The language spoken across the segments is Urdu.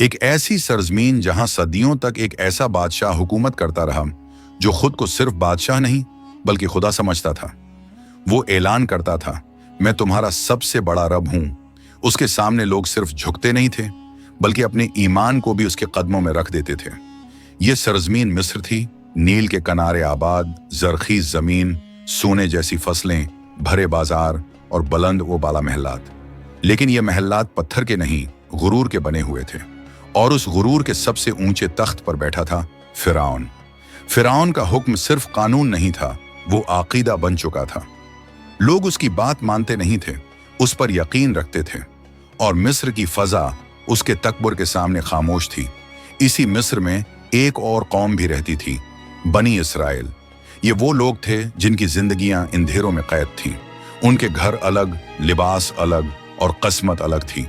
ایک ایسی سرزمین جہاں صدیوں تک ایک ایسا بادشاہ حکومت کرتا رہا جو خود کو صرف بادشاہ نہیں بلکہ خدا سمجھتا تھا۔ وہ اعلان کرتا تھا، میں تمہارا سب سے بڑا رب ہوں۔ اس کے سامنے لوگ صرف جھکتے نہیں تھے بلکہ اپنے ایمان کو بھی اس کے قدموں میں رکھ دیتے تھے۔ یہ سرزمین مصر تھی، نیل کے کنارے آباد، زرخیز زمین، سونے جیسی فصلیں، بھرے بازار اور بلند و بالا محلات۔ لیکن یہ محلات پتھر کے نہیں، غرور کے بنے ہوئے تھے، اور اس غرور کے سب سے اونچے تخت پر بیٹھا تھا فرعون۔ فرعون کا حکم صرف قانون نہیں تھا، وہ عقیدہ بن چکا تھا۔ لوگ اس کی بات مانتے نہیں تھے، اس پر یقین رکھتے تھے، اور مصر کی فضا اس کے تکبر کے سامنے خاموش تھی۔ اسی مصر میں ایک اور قوم بھی رہتی تھی، بنی اسرائیل۔ یہ وہ لوگ تھے جن کی زندگیاں اندھیروں میں قید تھیں۔ ان کے گھر الگ، لباس الگ اور قسمت الگ تھی۔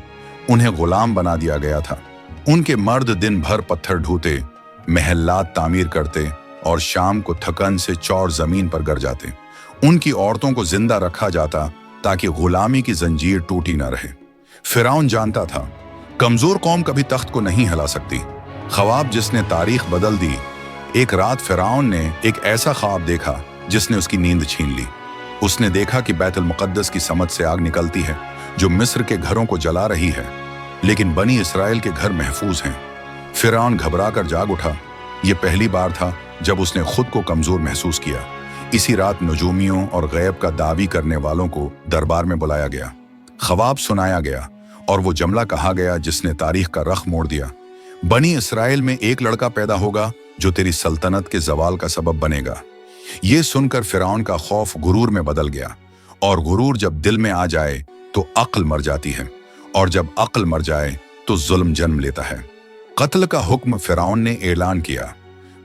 انہیں غلام بنا دیا گیا تھا۔ ان کے مرد دن بھر پتھر ڈھوتے، محلات تعمیر کرتے اور شام کو تھکن سے چور زمین پر گر جاتے۔ ان کی عورتوں کو زندہ رکھا جاتا تاکہ غلامی کی زنجیر ٹوٹی نہ رہے۔ فرعون جانتا تھا، کمزور قوم کبھی تخت کو نہیں ہلا سکتی۔ خواب جس نے تاریخ بدل دی۔ ایک رات فرعون نے ایک ایسا خواب دیکھا جس نے اس کی نیند چھین لی۔ اس نے دیکھا کہ بیت المقدس کی سمت سے آگ نکلتی ہے جو مصر کے گھروں کو جلا رہی ہے، لیکن بنی اسرائیل کے گھر محفوظ ہیں۔ فرعون گھبرا کر جاگ اٹھا۔ یہ پہلی بار تھا جب اس نے خود کو کمزور محسوس کیا۔ اسی رات نجومیوں اور غیب کا دعوی کرنے والوں کو دربار میں بلایا گیا۔ خواب سنایا گیا اور وہ جملہ کہا گیا جس نے تاریخ کا رخ موڑ دیا۔ بنی اسرائیل میں ایک لڑکا پیدا ہوگا جو تیری سلطنت کے زوال کا سبب بنے گا۔ یہ سن کر فرعون کا خوف غرور میں بدل گیا، اور غرور جب دل میں آ جائے تو عقل مر جاتی ہے، اور جب عقل مر جائے تو ظلم جنم لیتا ہے۔ قتل کا حکم فرعون نے اعلان کیا،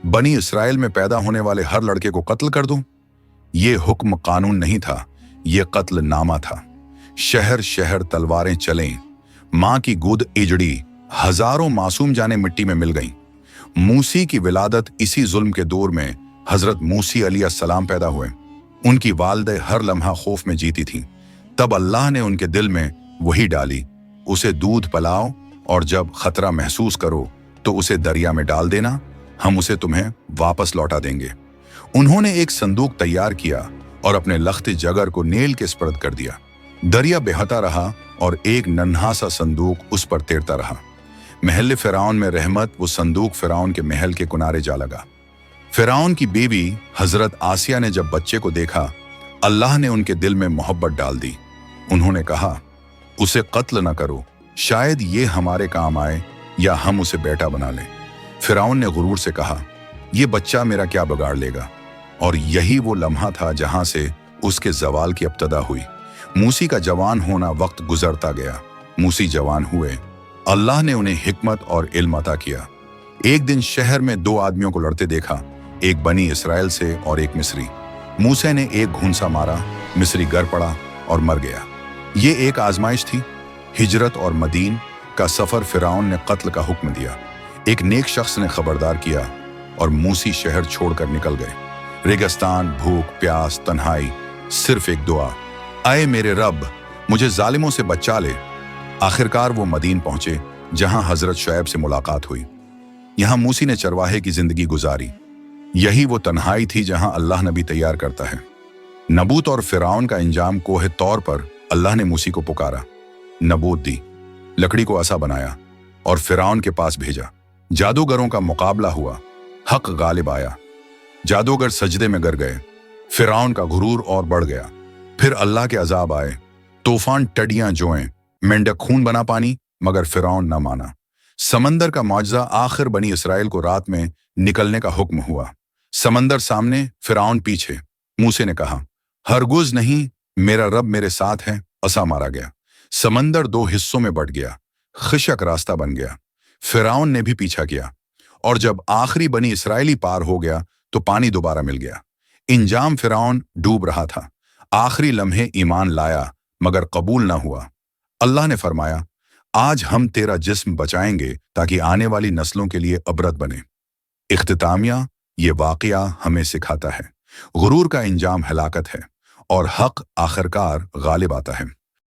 بنی اسرائیل میں پیدا ہونے والے ہر لڑکے کو قتل کر دوں۔ یہ حکم قانون نہیں تھا، یہ قتل نامہ تھا۔ شہر شہر تلواریں چلیں، ماں کی گود اجڑی، ہزاروں معصوم جانیں مٹی میں مل گئیں۔ موسی کی ولادت اسی ظلم کے دور میں حضرت موسی علیہ السلام پیدا ہوئے۔ ان کی والدہ ہر لمحہ خوف میں جیتی تھیں۔ تب اللہ نے ان کے دل میں وہی ڈالی، اسے دودھ پلاؤ اور جب خطرہ محسوس کرو تو اسے دریا میں ڈال دینا، ہم اسے تمہیں واپس لوٹا دیں گے۔ انہوں نے ایک صندوق تیار کیا اور اپنے لخت جگر کو نیل کے سپرد کر دیا۔ دریا بہتا رہا اور ایک ننھا سا صندوق اس پر تیرتا رہا۔ محل فرعون میں رحمت، وہ صندوق فرعون کے محل کے کنارے جا لگا۔ فرعون کی بیوی حضرت آسیہ نے جب بچے کو دیکھا، اللہ نے ان کے دل میں محبت ڈال دی۔ انہوں نے کہا، اسے قتل نہ کرو، شاید یہ ہمارے کام آئے یا ہم اسے بیٹا بنا لیں۔ فرعون نے غرور سے کہا، یہ بچہ میرا کیا بگاڑ لے گا؟ اور یہی وہ لمحہ تھا جہاں سے اس کے زوال کی ابتدا ہوئی۔ موسی کا جوان ہونا وقت گزرتا گیا۔ موسی جوان ہوئے، اللہ نے انہیں حکمت اور علم عطا کیا۔ ایک دن شہر میں دو آدمیوں کو لڑتے دیکھا، ایک بنی اسرائیل سے اور ایک مصری۔ موسی نے ایک گھونسا مارا، مصری گر پڑا اور مر گیا۔ یہ ایک آزمائش تھی۔ ہجرت اور مدین کا سفر فرعون نے قتل کا حکم دیا۔ ایک نیک شخص نے خبردار کیا اور موسی شہر چھوڑ کر نکل گئے۔ ریگستان، بھوک، پیاس، تنہائی، صرف ایک دعا، اے میرے رب مجھے ظالموں سے بچا لے۔ آخرکار وہ مدین پہنچے جہاں حضرت شعیب سے ملاقات ہوئی۔ یہاں موسی نے چرواہے کی زندگی گزاری۔ یہی وہ تنہائی تھی جہاں اللہ نبی تیار کرتا ہے۔ نبوت اور فرعون کا انجام کوہ طور پر اللہ نے موسی کو پکارا، نبوت دی، لکڑی کو عصا بنایا اور فرعون کے پاس بھیجا۔ جادوگروں کا مقابلہ ہوا، حق غالب آیا۔ جادوگر سجدے میں گر گئے، فرعون کا غرور اور بڑھ گیا۔ پھر اللہ کے عذاب آئے، طوفان ٹڈیاں جوئیں، مینڈک خون بنا پانی، مگر فرعون نہ مانا۔ سمندر کا معجزہ، آخر بنی اسرائیل کو رات میں نکلنے کا حکم ہوا۔ سمندر سامنے، فرعون پیچھے۔ موسی نے کہا، ہرگز نہیں، میرا رب میرے ساتھ ہے۔ عصا مارا گیا، سمندر دو حصوں میں بٹ گیا، خشک راستہ بن گیا۔ فرعون نے بھی پیچھا کیا، اور جب آخری بنی اسرائیلی پار ہو گیا تو پانی دوبارہ مل گیا۔ انجام، فرعون ڈوب رہا تھا۔ آخری لمحے ایمان لایا مگر قبول نہ ہوا۔ اللہ نے فرمایا، آج ہم تیرا جسم بچائیں گے تاکہ آنے والی نسلوں کے لیے عبرت بنے۔ اختتامیہ، یہ واقعہ ہمیں سکھاتا ہے، غرور کا انجام ہلاکت ہے اور حق آخرکار غالب آتا ہے۔